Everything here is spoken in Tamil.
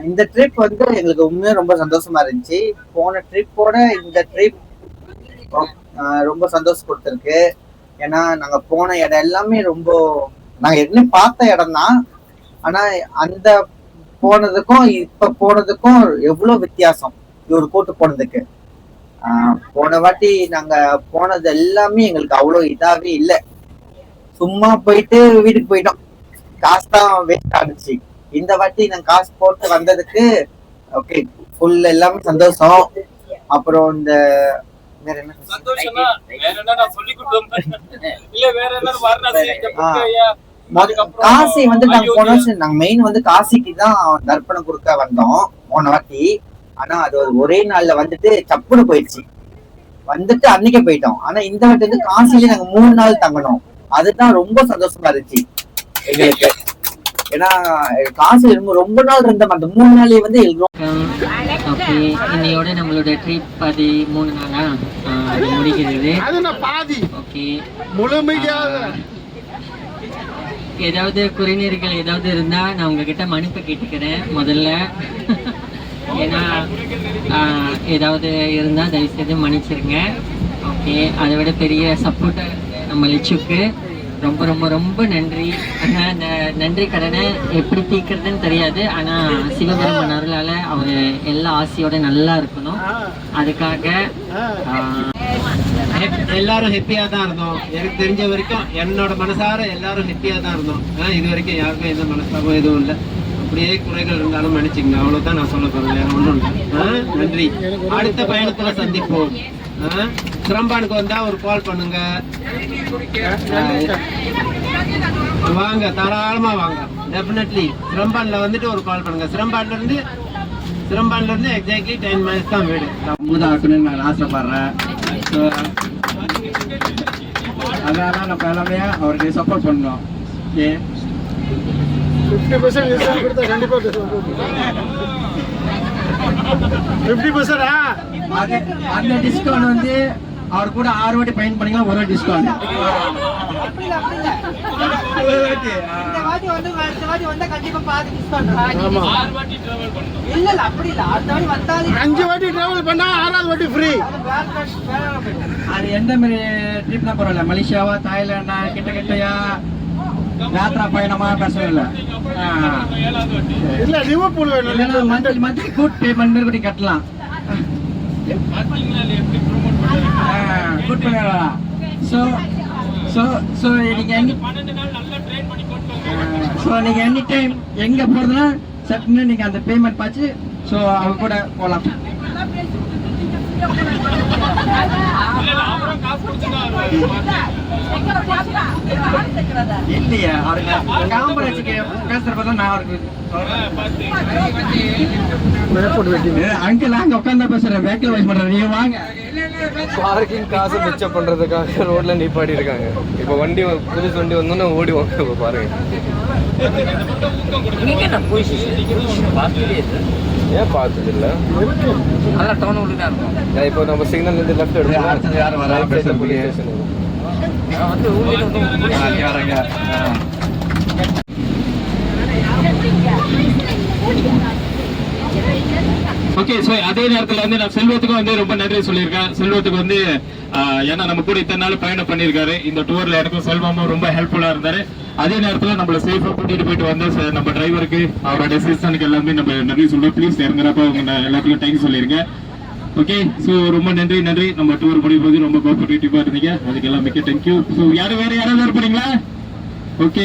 இந்த ட்ரிப் வந்து எங்களுக்கு உண்மையா ரொம்ப சந்தோஷமா இருந்துச்சு. போன ட்ரிப்போட இந்த ட்ரிப் ரொம்ப சந்தோஷம் கொடுத்துருக்கு. ஏன்னா நாங்க போன இடம் எல்லாமே ரொம்ப நாங்க ஏற்கனவே பார்த்த இடம் தான். ஆனா அந்த போனதுக்கும் இப்ப போனதுக்கும் எவ்வளவு வித்தியாசம் ஒரு கூட்டு போனதுக்கு. போன வாட்டி நாங்க போனது எல்லாமே எங்களுக்கு அவ்வளவு இதாவே இல்லை. சும்மா போயிட்டு வீட்டுக்கு போயிட்டோம். காசு தான் வேஸ்ட் ஆனிச்சு. இந்த வாட்டி நாங்க காசு போட்டு வந்ததுக்கு ஓகே ஃபுல் எல்லாமே சந்தோஷம். அப்புறம் இந்த வேற என்ன காசி வந்து நாங்க போன வருஷம் நாங்க மெயின் வந்து காசிக்கு தான் தர்ப்பணம் கொடுக்க வந்தோம் போன வாட்டி. ஆனா அது ஒரே நாள்ல வந்துட்டு சப்புன்னு போயிடுச்சு. வந்துட்டு அன்னைக்கே போயிட்டோம். ஆனா இந்த வாட்டி வந்து காசிலேயே நாங்க 3 நாள் தங்கணும். அதுதான் ரொம்ப சந்தோஷமா இருந்துச்சு எங்களுக்கு. ஏன்னா காசு ரொம்ப நாள் இருந்த மாட்டோம். 3 நாளே வந்து ஓகே, இன்னையோட நம்மளோட ட்ரிப் 13 நாளா முடிக்கிறது. ஓகே, ஏதாவது குறைநீர்கள் ஏதாவது இருந்தா நான் உங்ககிட்ட மன்னிப்பு கேட்டுக்கிறேன் முதல்ல. ஏன்னா ஏதாவது இருந்தா தயவுசெய்து மன்னிச்சிருங்க. ஓகே, அதை விட பெரிய சப்போர்ட்டர் நம்ம லிச்சுக்கு ரொம்ப ரொம்ப ரொம்ப நன்றி. ஆனால் இந்த நன்றி கடனை எப்படி தீர்க்கிறதுன்னு தெரியாது. ஆனால் சிவபெருமான் அருளால் அவர் எல்லா ஆசையோட நல்லா இருக்கணும். அதுக்காக எல்லாரும் ஹெப்பியாக தான் இருந்தோம். எனக்கு தெரிஞ்ச வரைக்கும் என்னோட மனசார எல்லாரும் ஹெப்பியாக தான் இருந்தோம். இது வரைக்கும் யாருக்கும் எந்த மனஸ்தாபம் எதுவும் இல்லை. அப்படியே குறைகள் இருந்தாலும் மன்னிச்சுங்க, அவ்வளோதான் நான் சொல்ல போகிறேன். வேற ஒன்றும் இல்லை. நன்றி. அடுத்த பயணத்தில் சந்திப்போம். சிரம்பானுக்கு வந்தா ஒரு கால் பண்ணுங்க. வாங்க, தாராளமா வாங்க. டெஃபினெட்லி சிரம்பான்ல வந்துட்டு ஒரு கால் பண்ணுங்க. சிரம்பான்ல இருந்து எக்ஸாக்ட்லி 10 miles தான் வீடு. மூதாக்கணும்னு நான் ஆசைப்படுறேன். அதனால நம்ம எல்லாமே அவருக்கு சப்போர்ட் பண்ணோம். ஓகே, 50% டிஸ்கவுண்ட் கொடுத்தா கண்டிப்பா 50%. அந்த டிஸ்கவுண்ட் வந்து அவர் கூட 6 வாட்டி பயன் பண்ணீங்கன்னா ஒரு டிஸ்கவுண்ட். அஞ்சு வாட்டி டிராவல் பண்ணா 6வது வாட்டி ஃப்ரீ. அது எந்த மாதிரி ட்ரிப்னா பரவாயில்ல, மலேசியாவா தாய்லாண்டா கிட்டயா யாத்ரா பயணமா பிரச்சனை இல்லை. இல்ல லிவர்பூல் வேணும். மந்த்லி கூட் பேமெண்ட் கூட கட்டலாம். கூட் பண்ணலாம். ஸோ நீங்க எனி டைம் எங்க போறதுன்னா சட்டுன்னு நீங்க அந்த பேமெண்ட் பார்த்து ஸோ அவங்க கூட போகலாம். இல்லையா அவருக்கு காம்பரேஜுக்கு பேசுறப்ப நான் அவருக்கு அங்கிள் அங்க உட்காந்து பேசுறேன். பேக்கில் வைஸ் பண்றேன். நீங்க வாங்க. பார்க்கிங் காசு மிச்சம் பண்றதுக்காக ரோட்ல நிப்பாடி இருக்காங்க. இப்போ வண்டி புதுசு வண்டி வந்தோன்னா ஓடி வாங்க. இப்போ பாருங்க, ஏன் பார்த்தது இல்லை. இப்போ நம்ம சிக்னல் இருந்து லெஃப்ட் எடுக்கணும். போலீஸ் ஸ்டேஷன் ஓகே, ஸோ அதே நேரத்தில் வந்து நான் செல்வத்துக்கும் வந்து ரொம்ப நன்றி சொல்லியிருக்கேன். செல்வத்துக்கு வந்து ஏன்னா நம்ம கூட இத்தனை நாள் பயணம் பண்ணியிருக்காரு. இந்த டூர்ல எனக்கும் செல்வமும் ரொம்ப ஹெல்ப்ஃபுல்லா இருந்தாரு. அதே நேரத்தில் நம்மளை சேஃபா கூட்டிட்டு போயிட்டு வந்து நம்ம டிரைவருக்கு அவரோட அசிஸ்டன்ட்க்கு எல்லாமே நம்ம நன்றி சொல்லுவோம். ப்ளீஸ் இறங்குறப்ப அவங்க எல்லாத்துக்கும் தேங்க்ஸ் சொல்லியிருங்க. ஓகே, ஸோ ரொம்ப நன்றி. நம்ம டூர் முடியும் போது ரொம்ப கோஆபரேட்டிவா இருந்தீங்க. அதுக்கு எல்லாம் மிக்க தேங்க்யூ. ஸோ வேற யாராவது இருப்பீங்களா? ஓகே.